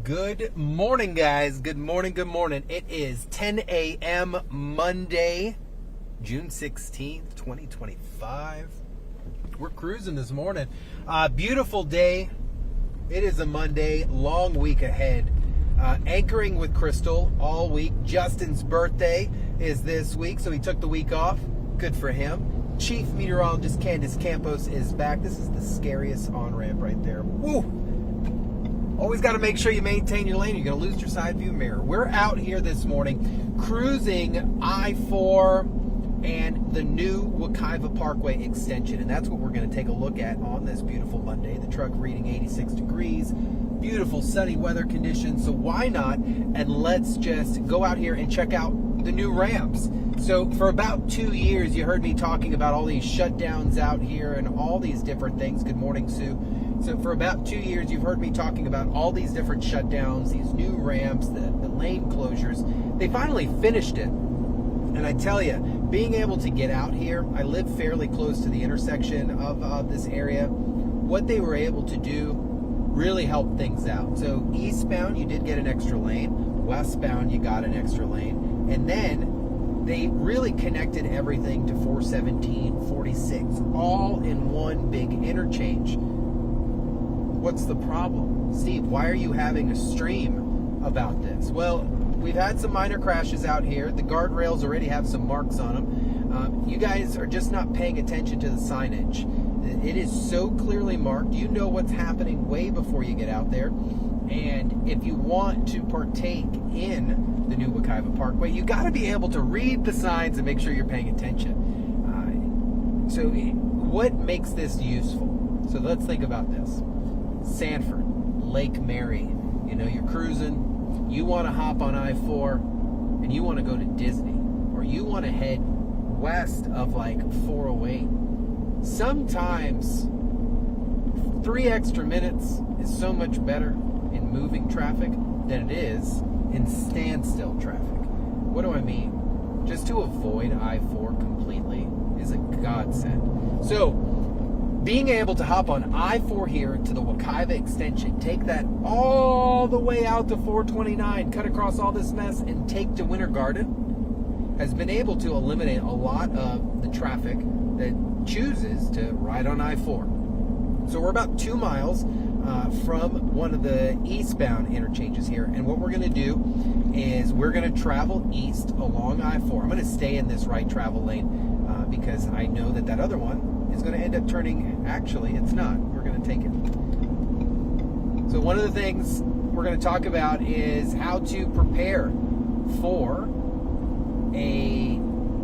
Good morning, guys. Good morning. It is 10 a.m. Monday, June 16th, 2025. We're cruising this morning. Beautiful day. It is a Monday, long week ahead. Anchoring with Crystal all week. Justin's birthday is this week, so he took the week off. Good for him. Chief Meteorologist Candace Campos is back. This is the scariest on-ramp right there. Woo! Always got to make sure you maintain your lane. You're going to lose your side view mirror. We're out here this morning cruising I-4 and the new Wekiva Parkway extension. And that's what we're going to take a look at on this beautiful Monday. The truck reading 86 degrees. Beautiful sunny weather conditions. So why not? And let's just go out here and check out the new ramps. So for about 2 years, you heard me talking about all these shutdowns out here and all these different things. Good morning, Sue. So for about 2 years, you've heard me talking about all these different shutdowns, these new ramps, the lane closures. They finally finished it. And I tell you, being able to get out here, I live fairly close to the intersection of this area. What they were able to do really helped things out. So eastbound, you did get an extra lane. Westbound, you got an extra lane. And then they really connected everything to 417, 46, all in one big interchange. What's the problem? Steve, why are you having a stream about this? Well, we've had some minor crashes out here. The guardrails already have some marks on them. You guys are just not paying attention to the signage. It is so clearly marked. You know what's happening way before you get out there. And if you want to partake in the new Wekiva Parkway, you got to be able to read the signs and make sure you're paying attention. So what makes this useful? So let's think about this. Sanford, Lake Mary, you know, you're cruising, you want to hop on I-4 and you want to go to Disney, or you want to head west of like 408. Sometimes 3 extra minutes is so much better in moving traffic than it is in standstill traffic. What do I mean? Just to avoid I-4 completely is a godsend. So being able to hop on I-4 here to the Wekiva extension, take that all the way out to 429, cut across all this mess, and take to Winter Garden, has been able to eliminate a lot of the traffic that chooses to ride on I-4. So we're about 2 miles from one of the eastbound interchanges here, and what we're going to do is we're going to travel east along I-4. I'm going to stay in this right travel lane because I know that other one is going to end up turning, actually it's not, we're going to take it. So one of the things we're going to talk about is how to prepare for a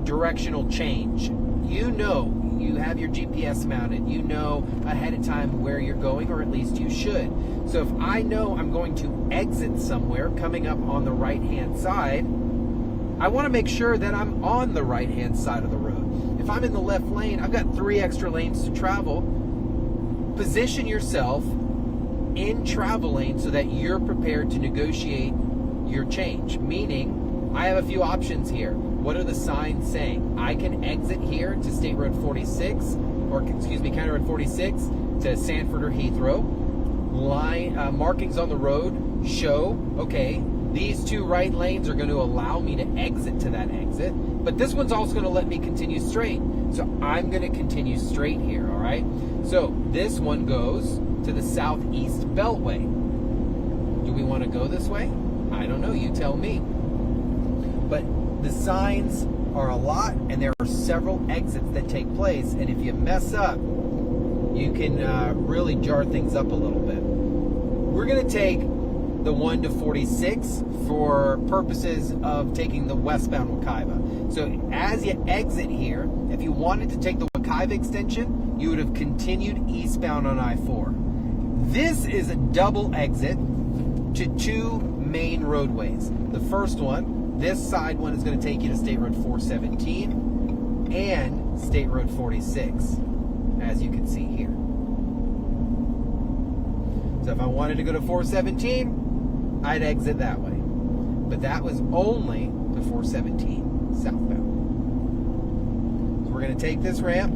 directional change. You know, you have your GPS mounted, you know ahead of time where you're going, or at least you should. So if I know I'm going to exit somewhere coming up on the right hand side, I want to make sure that I'm on the right hand side of the road. If I'm in the left lane, I've got 3 extra lanes to travel. Position yourself in travel lane so that you're prepared to negotiate your change. Meaning, I have a few options here. What are the signs saying? I can exit here to State Road 46, or excuse me, County Road 46 to Sanford or Heathrow. Markings on the road show, okay, these 2 right lanes are going to allow me to exit to that exit, but this one's also going to let me continue straight. So I'm going to continue straight here, all right? So this one goes to the southeast beltway. Do we want to go this way? I don't know, you tell me. But the signs are a lot, and there are several exits that take place, and if you mess up, you can really jar things up a little bit. We're going to take the 1 to 46 for purposes of taking the westbound Wekiva. So as you exit here, if you wanted to take the Wekiva extension, you would have continued eastbound on I-4. This is a double exit to 2 main roadways. The first one, this side one, is going to take you to State Road 417 and State Road 46, as you can see here. So if I wanted to go to 417, I'd exit that way. But that was only the 417 southbound. So we're going to take this ramp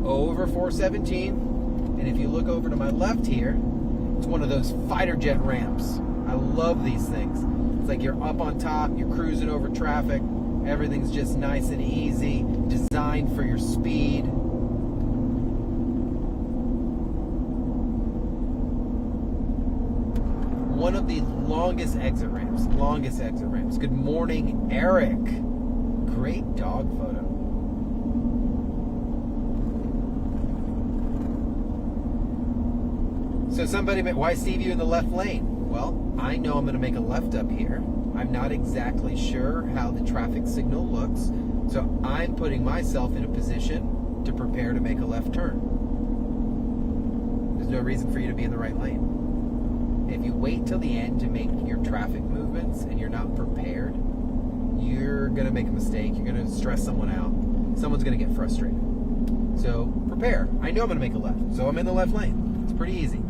over 417, and if you look over to my left here, It's one of those fighter jet ramps. I love these things. It's like you're up on top, you're cruising over traffic. Everything's just nice and easy, designed for your speed. One of the longest exit ramps. Good morning, Eric. Great dog photo. So somebody, why Steve, you in the left lane? Well, I know I'm going to make a left up here. I'm not exactly sure how the traffic signal looks, so I'm putting myself in a position to prepare to make a left turn. There's no reason for you to be in the right lane. If you wait till the end to make your traffic movements and you're not prepared, you're going to make a mistake. You're going to stress someone out. Someone's going to get frustrated. So prepare. I know I'm going to make a left, so I'm in the left lane. It's pretty easy.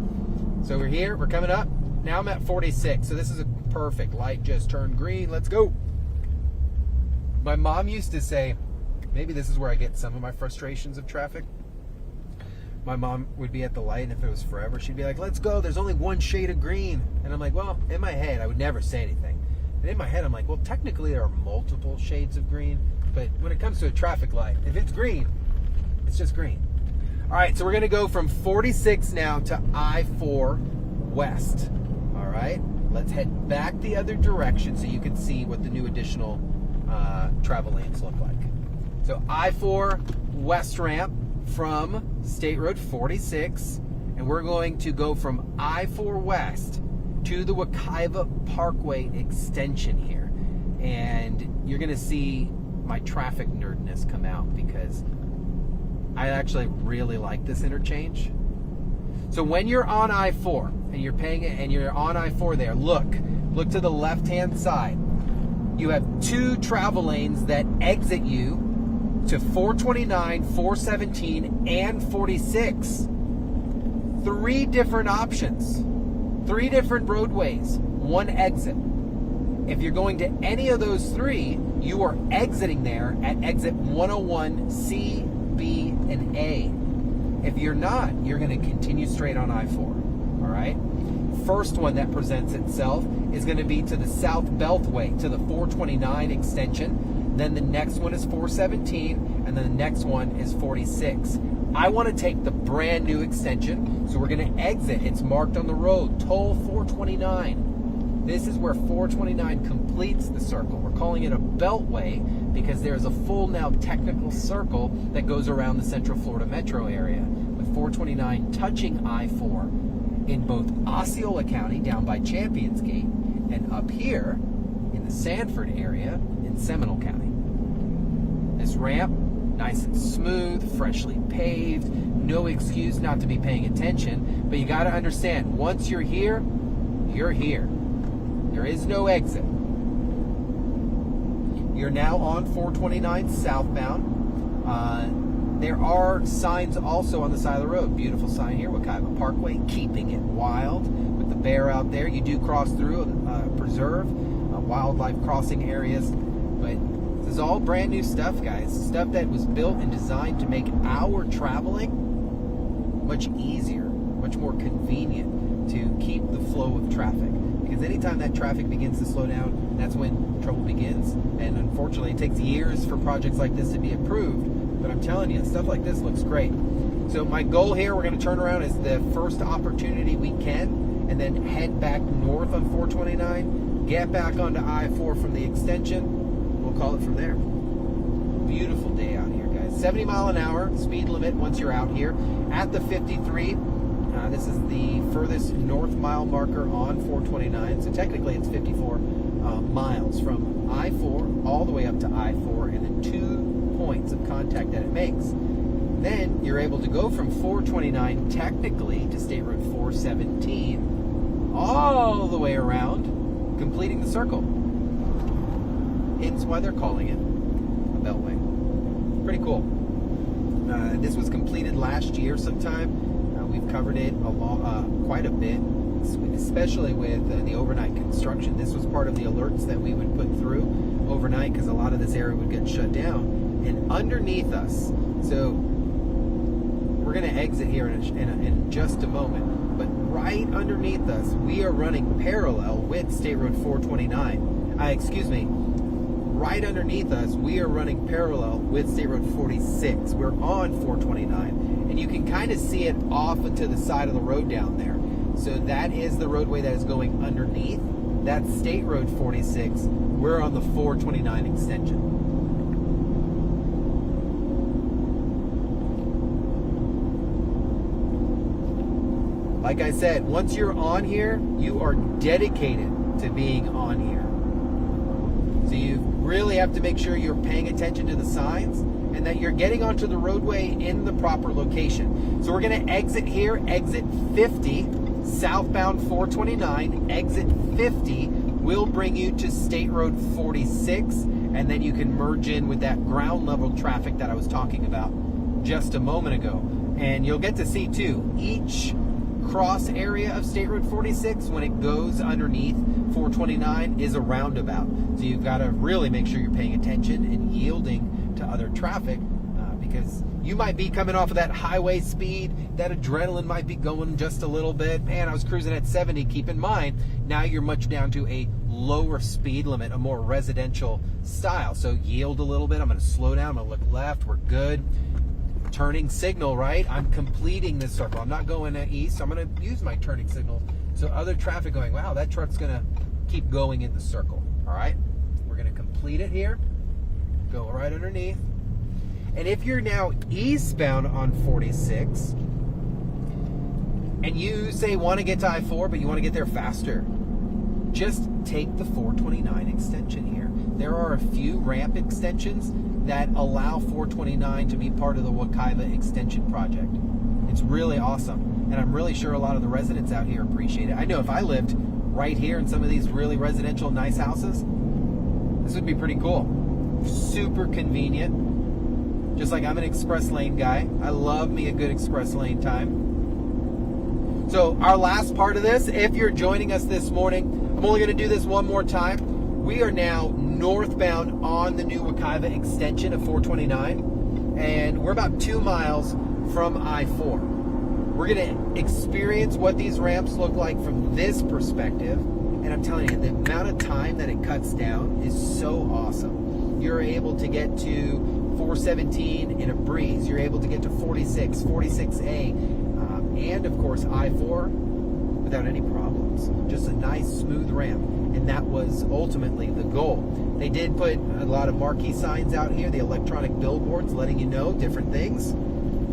So we're here. We're coming up. Now I'm at 46, so this is a perfect. Light just turned green. Let's go. My mom used to say, maybe this is where I get some of my frustrations of traffic. My mom would be at the light, and if it was forever, she'd be like, let's go, there's only one shade of green. And I'm like, well, in my head, I would never say anything. And in my head, I'm like, well, technically there are multiple shades of green, but when it comes to a traffic light, if it's green, it's just green. All right, so we're gonna go from 46 now to I-4 West. All right, let's head back the other direction so you can see what the new additional travel lanes look like. So I-4 West ramp from State Road 46, and we're going to go from I-4 West to the Wekiva Parkway extension here. And you're gonna see my traffic nerdness come out because I actually really like this interchange. So when you're on I-4 and you're paying it and you're on I-4 there, look to the left-hand side. You have two travel lanes that exit you to 429, 417, and 46. Three different options, three different roadways, one exit. If you're going to any of those three, you are exiting there at exit 101 C, B, and A. If you're not, you're going to continue straight on I-4. All right? First one that presents itself is going to be to the South Beltway, to the 429 extension. Then the next one is 417, and then the next one is 46. I want to take the brand new extension, so we're going to exit. It's marked on the road, toll 429. This is where 429 completes the circle. We're calling it a beltway because there's a full now technical circle that goes around the Central Florida metro area, with 429 touching I-4 in both Osceola County down by Champions Gate and up here in the Sanford area in Seminole County. This ramp, nice and smooth, freshly paved, no excuse not to be paying attention, but you got to understand, once you're here, you're here. There is no exit. You're now on 429 southbound. There are signs also on the side of the road. Beautiful sign here, Wekiva Parkway, keeping it wild with the bear out there. You do cross through a preserve, wildlife crossing areas, but this is all brand new stuff, guys. Stuff that was built and designed to make our traveling much easier, much more convenient to keep the flow of traffic. Because anytime that traffic begins to slow down, that's when trouble begins. And unfortunately, it takes years for projects like this to be approved. But I'm telling you, stuff like this looks great. So my goal here, we're going to turn around as the first opportunity we can, and then head back north on 429, get back onto I-4 from the extension. We'll call it from there. Beautiful day out here, guys. 70 mile an hour speed limit once you're out here. At the 53, this is the furthest north mile marker on 429. So technically it's 54 miles from I-4 all the way up to I-4, and then 2 points of contact that it makes. Then you're able to go from 429 technically to State Road 417 all the way around, completing the circle. Hence why they're calling it a beltway. Pretty cool. This was completed last year sometime. We've covered it quite a bit, especially with the overnight construction. This was part of the alerts that we would put through overnight because a lot of this area would get shut down. And underneath us, so we're going to exit here in just a moment, but right underneath us, we are running parallel with State Road 429. Right underneath us, we are running parallel with State Road 46. We're on 429, and you can kind of see it off into the side of the road down there. So that is the roadway that is going underneath. That's State Road 46. We're on the 429 extension. Like I said, once you're on here, you are dedicated to being on here. So you really have to make sure you're paying attention to the signs and that you're getting onto the roadway in the proper location. So we're going to exit here, exit 50, southbound 429, exit 50 will bring you to State Road 46, and then you can merge in with that ground level traffic that I was talking about just a moment ago. And you'll get to see too, each cross area of State Road 46 when it goes underneath 429 is a roundabout. So you've got to really make sure you're paying attention and yielding to other traffic because you might be coming off of that highway speed, that adrenaline might be going just a little bit. Man, I was cruising at 70. Keep in mind, now you're much down to a lower speed limit, a more residential style. So yield a little bit. I'm going to slow down. I'm going to look left. We're good. Turning signal, right? I'm completing this circle. I'm not going east. I'm going to use my turning signal so other traffic going, wow, that truck's going to keep going in the circle. All right, we're going to complete it here. Go right underneath. And if you're now eastbound on 46 and you say want to get to I-4 but you want to get there faster, just take the 429 extension here. There are a few ramp extensions that allow 429 to be part of the Wekiva extension project. It's really awesome, and I'm really sure a lot of the residents out here appreciate it. I know if I lived right here in some of these really residential nice houses, this would be pretty cool. Super convenient. Just like I'm an express lane guy. I love me a good express lane time. So our last part of this, if you're joining us this morning, I'm only going to do this one more time. We are now northbound on the new Wekiva extension of 429, and we're about 2 miles from I-4. We're going to experience what these ramps look like from this perspective, and I'm telling you, the amount of time that it cuts down is so awesome. You're able to get to 417 in a breeze. You're able to get to 46, 46A, and of course I-4 without any problems. Just a nice smooth ramp, and that was ultimately the goal. They did put a lot of marquee signs out here, the electronic billboards letting you know different things.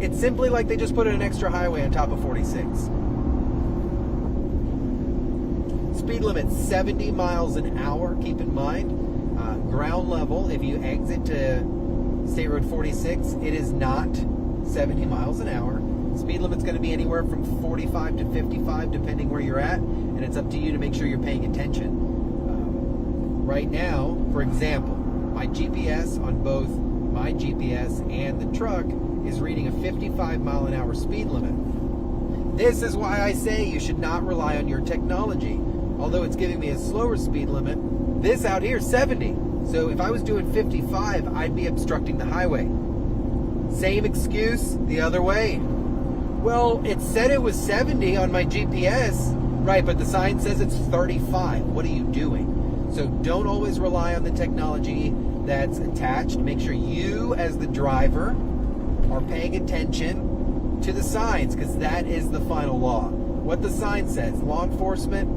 It's simply like they just put an extra highway on top of 46. Speed limit 70 miles an hour, keep in mind. Ground level, if you exit to State Road 46, it is not 70 miles an hour. Speed limit's going to be anywhere from 45 to 55 depending where you're at, and it's up to you to make sure you're paying attention. Right now, for example, my GPS on both my GPS and the truck is reading a 55 mile an hour speed limit. This is why I say you should not rely on your technology. Although it's giving me a slower speed limit, this out here is 70. So if I was doing 55, I'd be obstructing the highway. Same excuse the other way. Well, it said it was 70 on my GPS, right, but the sign says it's 35. What are you doing? So don't always rely on the technology that's attached. Make sure you, as the driver, are paying attention to the signs, because that is the final law. What the sign says, law enforcement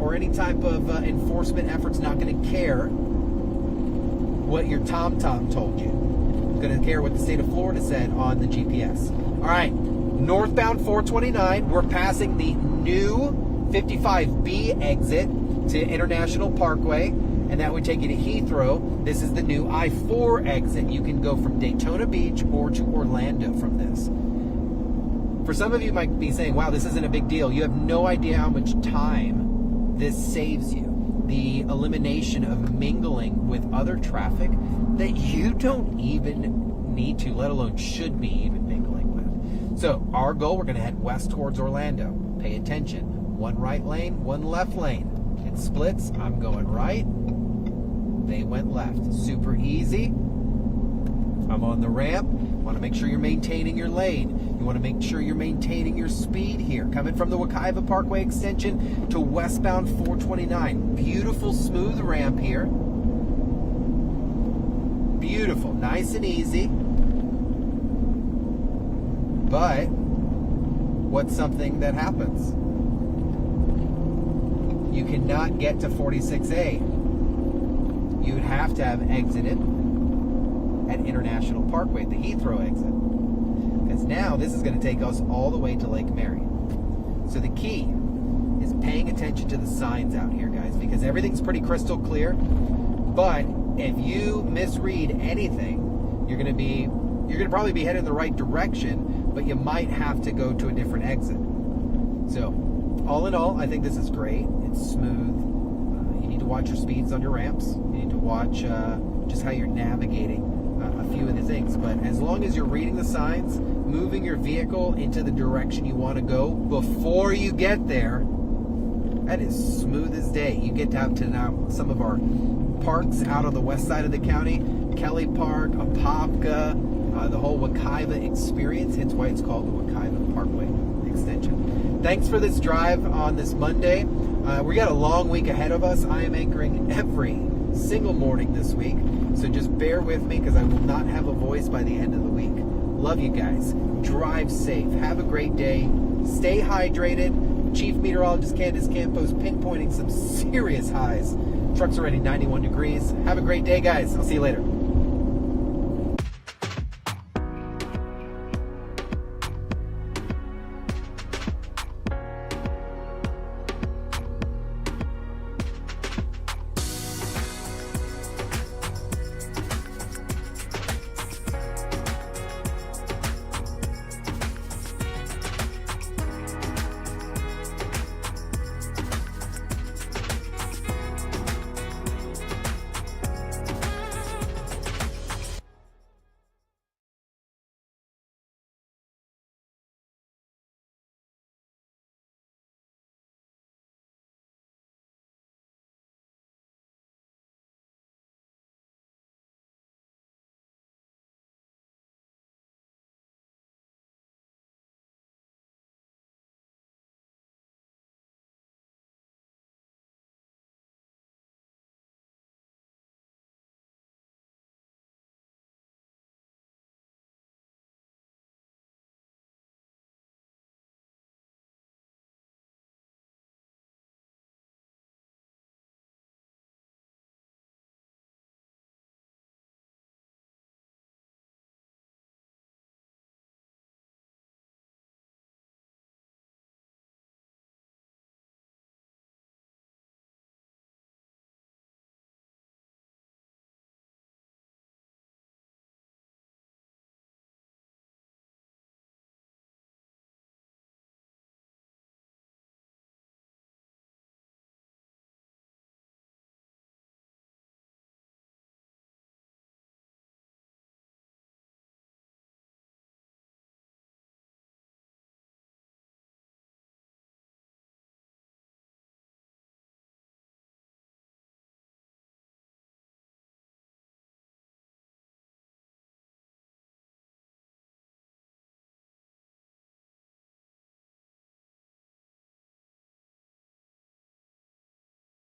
or any type of enforcement effort's not going to care what your TomTom told you. It's going to care what the state of Florida said on the GPS. All right, northbound 429, we're passing the new 55B exit to International Parkway, and that would take you to Heathrow. This is the new I-4 exit. You can go from Daytona Beach or to Orlando from this. For some of you might be saying, wow, this isn't a big deal. You have no idea how much time this saves you. The elimination of mingling with other traffic that you don't even need to, let alone should be even mingling with. So our goal, we're going to head west towards Orlando. Pay attention. One right lane, one left lane. It splits. I'm going right. They went left. Super easy. I'm on the ramp. You want to make sure you're maintaining your lane. You want to make sure you're maintaining your speed here. Coming from the Wekiva Parkway extension to westbound 429. Beautiful smooth ramp here. Beautiful, nice and easy. But what's something that happens? You cannot get to 46A. You would have to have exited at International Parkway, the Heathrow exit. Because now this is going to take us all the way to Lake Mary. So the key is paying attention to the signs out here, guys, because everything's pretty crystal clear. But if you misread anything, you're going to probably be headed in the right direction, but you might have to go to a different exit. So all in all, I think this is great. It's smooth. You need to watch your speeds on your ramps. You need to watch just how you're navigating a few of the things. But as long as you're reading the signs, moving your vehicle into the direction you want to go before you get there, that is smooth as day. You get out to now some of our parks out on the west side of the county, Kelly Park, Apopka, the whole Wekiva experience, hence why it's called the Wekiva Parkway extension. Thanks for this drive on this Monday. We got a long week ahead of us. I am anchoring every single morning this week, so just bear with me because I will not have a voice by the end of the week. Love you guys. Drive safe. Have a great day. Stay hydrated. Chief Meteorologist Candace Campos pinpointing some serious highs. Truck's already 91 degrees. Have a great day, guys. I'll see you later.